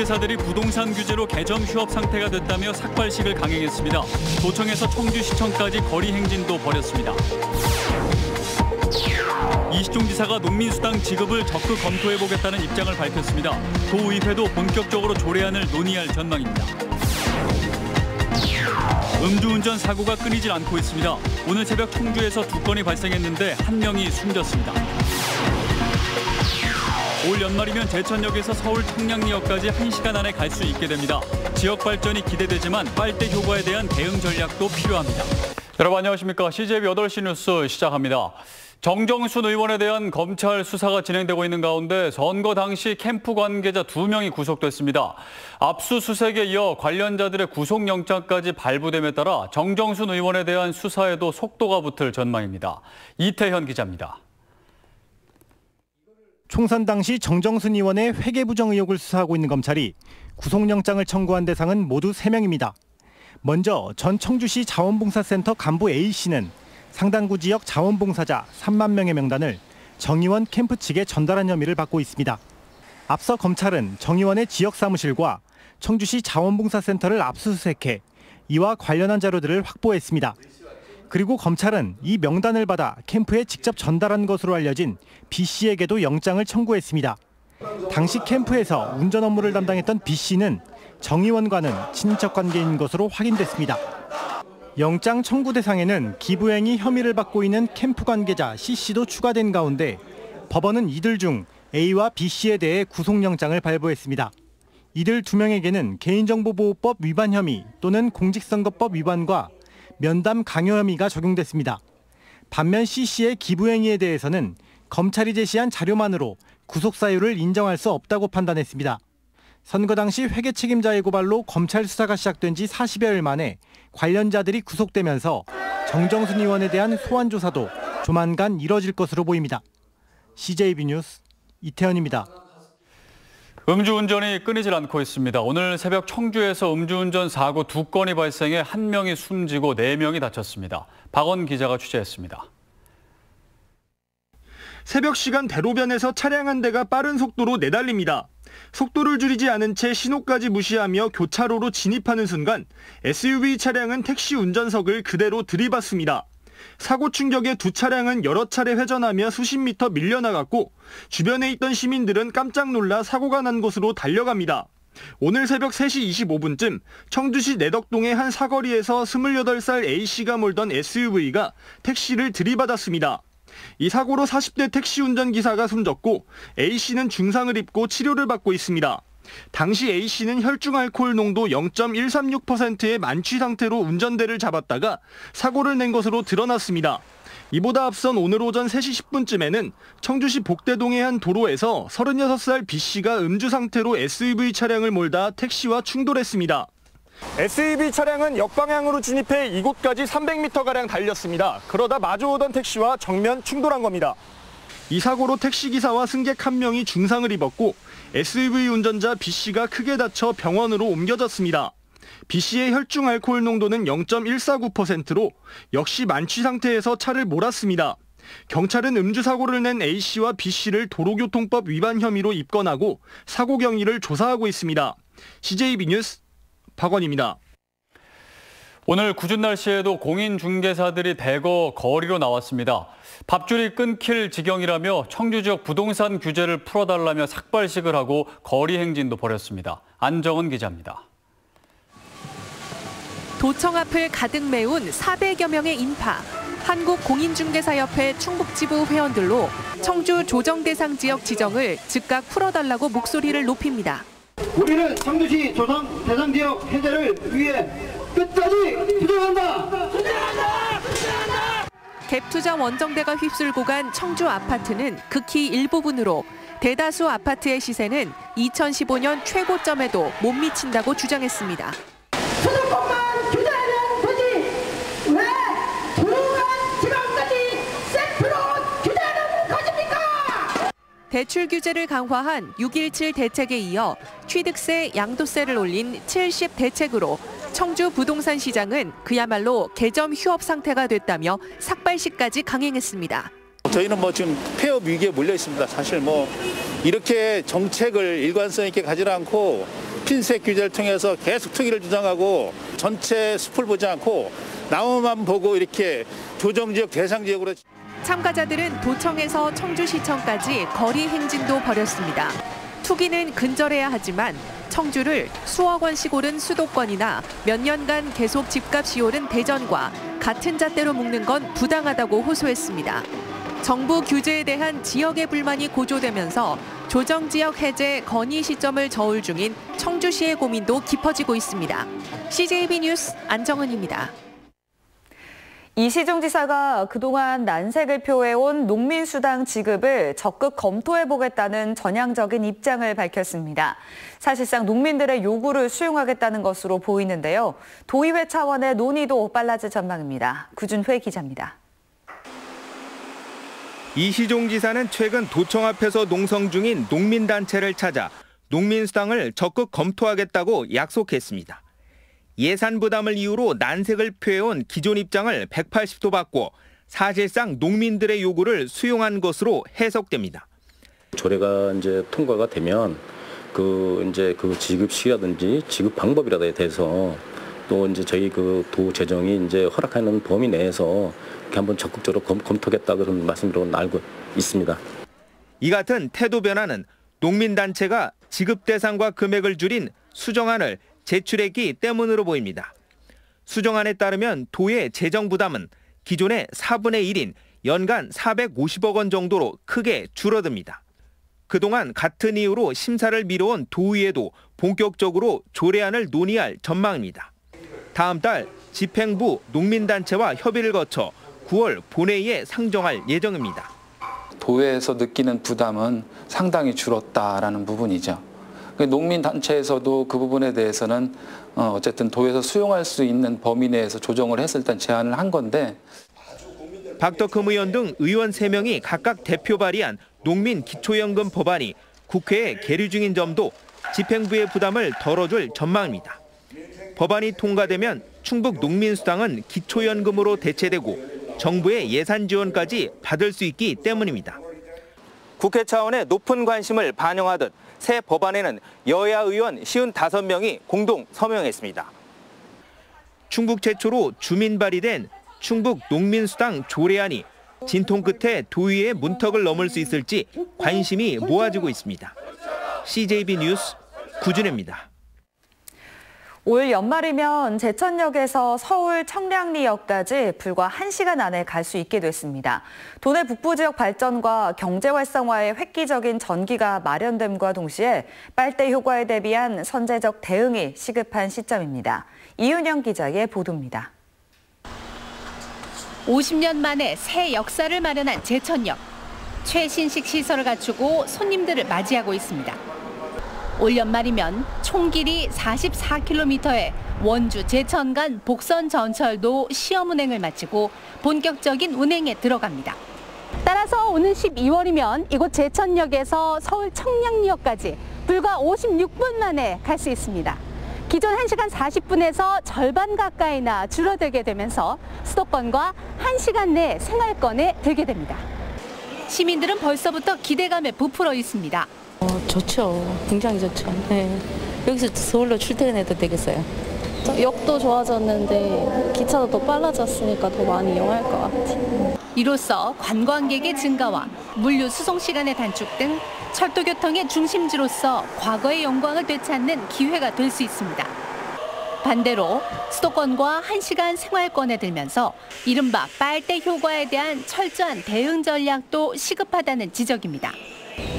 공인중개사들이 부동산 규제로 개점 휴업 상태가 됐다며 삭발식을 강행했습니다. 도청에서 청주시청까지 거리 행진도 벌였습니다. 이시종 지사가 농민수당 지급을 적극 검토해보겠다는 입장을 밝혔습니다. 도의회도 본격적으로 조례안을 논의할 전망입니다. 음주운전 사고가 끊이질 않고 있습니다. 오늘 새벽 청주에서 2건이 발생했는데 1명이 숨졌습니다. 올 연말이면 제천역에서 서울 청량리역까지 1시간 안에 갈 수 있게 됩니다. 지역 발전이 기대되지만 빨대 효과에 대한 대응 전략도 필요합니다. 여러분 안녕하십니까? CJB 8시 뉴스 시작합니다. 정정순 의원에 대한 검찰 수사가 진행되고 있는 가운데 선거 당시 캠프 관계자 2명이 구속됐습니다. 압수수색에 이어 관련자들의 구속영장까지 발부됨에 따라 정정순 의원에 대한 수사에도 속도가 붙을 전망입니다. 이태현 기자입니다. 총선 당시 정정순 의원의 회계부정 의혹을 수사하고 있는 검찰이 구속영장을 청구한 대상은 모두 3명입니다. 먼저 전 청주시 자원봉사센터 간부 A씨는 상당구 지역 자원봉사자 3만 명의 명단을 정 의원 캠프 측에 전달한 혐의를 받고 있습니다. 앞서 검찰은 정 의원의 지역 사무실과 청주시 자원봉사센터를 압수수색해 이와 관련한 자료들을 확보했습니다. 그리고 검찰은 이 명단을 받아 캠프에 직접 전달한 것으로 알려진 B씨에게도 영장을 청구했습니다. 당시 캠프에서 운전 업무를 담당했던 B씨는 정 의원과는 친인척 관계인 것으로 확인됐습니다. 영장 청구 대상에는 기부행위 혐의를 받고 있는 캠프 관계자 C씨도 추가된 가운데 법원은 이들 중 A와 B씨에 대해 구속영장을 발부했습니다. 이들 2명에게는 개인정보보호법 위반 혐의 또는 공직선거법 위반과 면담 강요 혐의가 적용됐습니다. 반면 C씨의 기부행위에 대해서는 검찰이 제시한 자료만으로 구속 사유를 인정할 수 없다고 판단했습니다. 선거 당시 회계 책임자의 고발로 검찰 수사가 시작된 지 40여일 만에 관련자들이 구속되면서 정정순 의원에 대한 소환 조사도 조만간 이뤄질 것으로 보입니다. CJB 뉴스 이태현입니다. 음주운전이 끊이질 않고 있습니다. 오늘 새벽 청주에서 음주운전 사고 2건이 발생해 1명이 숨지고 4명이 다쳤습니다. 박원 기자가 취재했습니다. 새벽 시간 대로변에서 차량 한 대가 빠른 속도로 내달립니다. 속도를 줄이지 않은 채 신호까지 무시하며 교차로로 진입하는 순간 SUV 차량은 택시 운전석을 그대로 들이받습니다. 사고 충격에 2 차량은 여러 차례 회전하며 수십 미터 밀려나갔고 주변에 있던 시민들은 깜짝 놀라 사고가 난 곳으로 달려갑니다. 오늘 새벽 3시 25분쯤 청주시 내덕동의 한 사거리에서 28살 A씨가 몰던 SUV가 택시를 들이받았습니다. 이 사고로 40대 택시 운전기사가 숨졌고 A씨는 중상을 입고 치료를 받고 있습니다. 당시 A씨는 혈중 알코올 농도 0.136%의 만취 상태로 운전대를 잡았다가 사고를 낸 것으로 드러났습니다. 이보다 앞선 오늘 오전 3시 10분쯤에는 청주시 복대동의 한 도로에서 36살 B씨가 음주 상태로 SUV 차량을 몰다 택시와 충돌했습니다. SUV 차량은 역방향으로 진입해 이곳까지 300m가량 달렸습니다. 그러다 마주오던 택시와 정면 충돌한 겁니다. 이 사고로 택시기사와 승객 1명이 중상을 입었고 SUV 운전자 B씨가 크게 다쳐 병원으로 옮겨졌습니다. B씨의 혈중 알코올 농도는 0.149%로 역시 만취 상태에서 차를 몰았습니다. 경찰은 음주 사고를 낸 A씨와 B씨를 도로교통법 위반 혐의로 입건하고 사고 경위를 조사하고 있습니다. CJB 뉴스 박원입니다. 오늘 궂은 날씨에도 공인중개사들이 대거 거리로 나왔습니다. 밥줄이 끊길 지경이라며 청주 지역 부동산 규제를 풀어달라며 삭발식을 하고 거리 행진도 벌였습니다. 안정은 기자입니다. 도청 앞을 가득 메운 400여 명의 인파. 한국공인중개사협회 충북지부 회원들로 청주 조정대상 지역 지정을 즉각 풀어달라고 목소리를 높입니다. 우리는 청주시 조정 대상 지역 해제를 위해 끝까지 투쟁한다! 투쟁한다! 투쟁한다! 갭투자 원정대가 휩쓸고 간 청주 아파트는 극히 일부분으로 대다수 아파트의 시세는 2015년 최고점에도 못 미친다고 주장했습니다. 소득권만 규제하면 되지 왜 조용한 지방까지 세트로 규제하는 것입니까? 대출 규제를 강화한 6.17 대책에 이어 취득세, 양도세를 올린 70 대책으로 청주 부동산 시장은 그야말로 개점 휴업 상태가 됐다며 삭발식까지 강행했습니다. 저희는 지금 폐업 위기에 몰려 있습니다. 사실 이렇게 정책을 일관성 있게 가지 않고 핀셋 규제를 통해서 계속 투기를 조정하고 전체 숲을 보지 않고 나무만 보고 이렇게 조정지역 대상지역으로. 참가자들은 도청에서 청주시청까지 거리 행진도 벌였습니다. 투기는 근절해야 하지만 청주를 수억 원씩 오른 수도권이나 몇 년간 계속 집값이 오른 대전과 같은 잣대로 묶는 건 부당하다고 호소했습니다. 정부 규제에 대한 지역의 불만이 고조되면서 조정지역 해제 건의 시점을 저울 중인 청주시의 고민도 깊어지고 있습니다. CJB 뉴스 안정은입니다. 이시중 지사가 그동안 난색을 표해온 농민수당 지급을 적극 검토해보겠다는 전향적인 입장을 밝혔습니다. 사실상 농민들의 요구를 수용하겠다는 것으로 보이는데요. 도의회 차원의 논의도 빨라질 전망입니다. 구준회 기자입니다. 이시종 지사는 최근 도청 앞에서 농성 중인 농민단체를 찾아 농민수당을 적극 검토하겠다고 약속했습니다. 예산 부담을 이유로 난색을 표해온 기존 입장을 180도 바꿔 사실상 농민들의 요구를 수용한 것으로 해석됩니다. 조례가 이제 통과가 되면 그 지급 시기라든지 지급 방법이라에 대해서 또 이제 저희 그 도 재정이 이제 허락하는 범위 내에서 이렇게 한번 적극적으로 검토하겠다 그런 말씀으로 알고 있습니다. 이 같은 태도 변화는 농민단체가 지급 대상과 금액을 줄인 수정안을 제출했기 때문으로 보입니다. 수정안에 따르면 도의 재정 부담은 기존의 4분의 1인 연간 450억 원 정도로 크게 줄어듭니다. 그동안 같은 이유로 심사를 미뤄온 도의회도 본격적으로 조례안을 논의할 전망입니다. 다음 달 집행부 농민단체와 협의를 거쳐 9월 본회의에 상정할 예정입니다. 도회에서 느끼는 부담은 상당히 줄었다라는 부분이죠. 농민단체에서도 그 부분에 대해서는 어쨌든 도에서 수용할 수 있는 범위 내에서 조정을 해서 일단 제안을 한 건데. 박덕흠 의원 등 의원 3명이 각각 대표 발의한 농민 기초연금 법안이 국회에 계류 중인 점도 집행부의 부담을 덜어줄 전망입니다. 법안이 통과되면 충북 농민수당은 기초연금으로 대체되고 정부의 예산 지원까지 받을 수 있기 때문입니다. 국회 차원의 높은 관심을 반영하듯 새 법안에는 여야 의원 55명이 공동 서명했습니다. 충북 최초로 주민 발의된 충북 농민수당 조례안이 진통 끝에 도의회의 문턱을 넘을 수 있을지 관심이 모아지고 있습니다. CJB 뉴스 구준혜입니다. 올 연말이면 제천역에서 서울 청량리역까지 불과 1시간 안에 갈 수 있게 됐습니다. 도내 북부 지역 발전과 경제 활성화에 획기적인 전기가 마련됨과 동시에 빨대 효과에 대비한 선제적 대응이 시급한 시점입니다. 이윤영 기자의 보도입니다. 50년 만에 새 역사를 마련한 제천역. 최신식 시설을 갖추고 손님들을 맞이하고 있습니다. 올 연말이면 총 길이 44km의 원주 제천 간 복선 전철도 시험 운행을 마치고 본격적인 운행에 들어갑니다. 따라서 오는 12월이면 이곳 제천역에서 서울 청량리역까지 불과 56분 만에 갈 수 있습니다. 기존 1시간 40분에서 절반 가까이나 줄어들게 되면서 수도권과 1시간 내 생활권에 들게 됩니다. 시민들은 벌써부터 기대감에 부풀어 있습니다. 좋죠. 굉장히 좋죠. 네. 여기서 서울로 출퇴근해도 되겠어요. 역도 좋아졌는데 기차도 더 빨라졌으니까 더 많이 이용할 것 같아요. 이로써 관광객의 증가와 물류 수송 시간의 단축 등 철도 교통의 중심지로서 과거의 영광을 되찾는 기회가 될 수 있습니다. 반대로 수도권과 1시간 생활권에 들면서 이른바 빨대 효과에 대한 철저한 대응 전략도 시급하다는 지적입니다.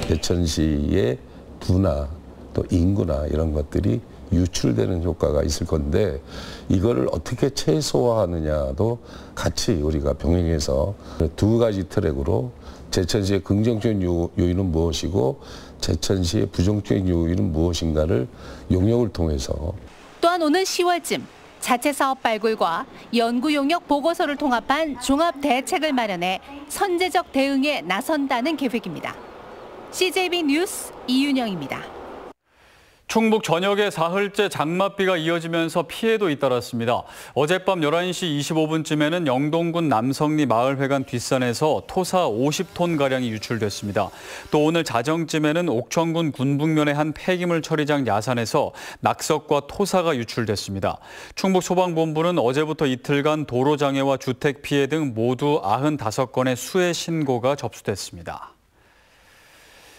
제천시의 부나 또 인구나 이런 것들이 유출되는 효과가 있을 건데 이거를 어떻게 최소화하느냐도 같이 우리가 병행해서 두 가지 트랙으로 제천시의 긍정적인 요인은 무엇이고 제천시의 부정적인 요인은 무엇인가를 용역을 통해서. 또한 오는 10월쯤 자체 사업 발굴과 연구 용역 보고서를 통합한 종합 대책을 마련해 선제적 대응에 나선다는 계획입니다. CJB 뉴스 이윤영입니다. 충북 전역에 사흘째 장맛비가 이어지면서 피해도 잇따랐습니다. 어젯밤 11시 25분쯤에는 영동군 남성리 마을회관 뒷산에서 토사 50톤가량이 유출됐습니다. 또 오늘 자정쯤에는 옥천군 군북면의 한 폐기물 처리장 야산에서 낙석과 토사가 유출됐습니다. 충북소방본부는 어제부터 이틀간 도로장애와 주택 피해 등 모두 95건의 수해 신고가 접수됐습니다.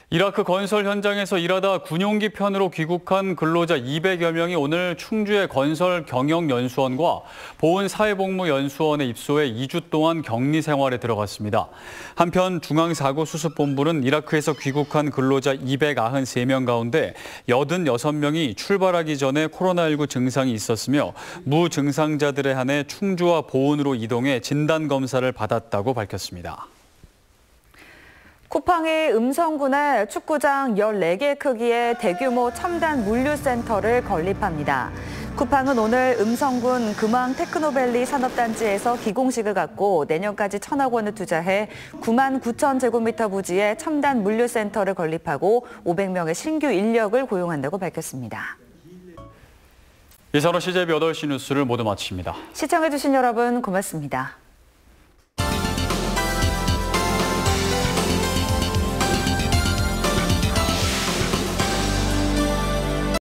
이라크 건설 현장에서 일하다 군용기 편으로 귀국한 근로자 200여 명이 오늘 충주의 건설 경영연수원과 보훈사회복무연수원에 입소해 2주 동안 격리 생활에 들어갔습니다. 한편 중앙사고수습본부는 이라크에서 귀국한 근로자 293명 가운데 86명이 출발하기 전에 코로나19 증상이 있었으며 무증상자들에 한해 충주와 보훈으로 이동해 진단검사를 받았다고 밝혔습니다. 쿠팡이 음성군에 축구장 14개 크기의 대규모 첨단 물류센터를 건립합니다. 쿠팡은 오늘 음성군 금왕 테크노밸리 산업단지에서 기공식을 갖고 내년까지 1,000억 원을 투자해 9만 9천 제곱미터 부지의 첨단 물류센터를 건립하고 500명의 신규 인력을 고용한다고 밝혔습니다. 이상으로 CJB 8시 뉴스를 모두 마칩니다. 시청해주신 여러분 고맙습니다.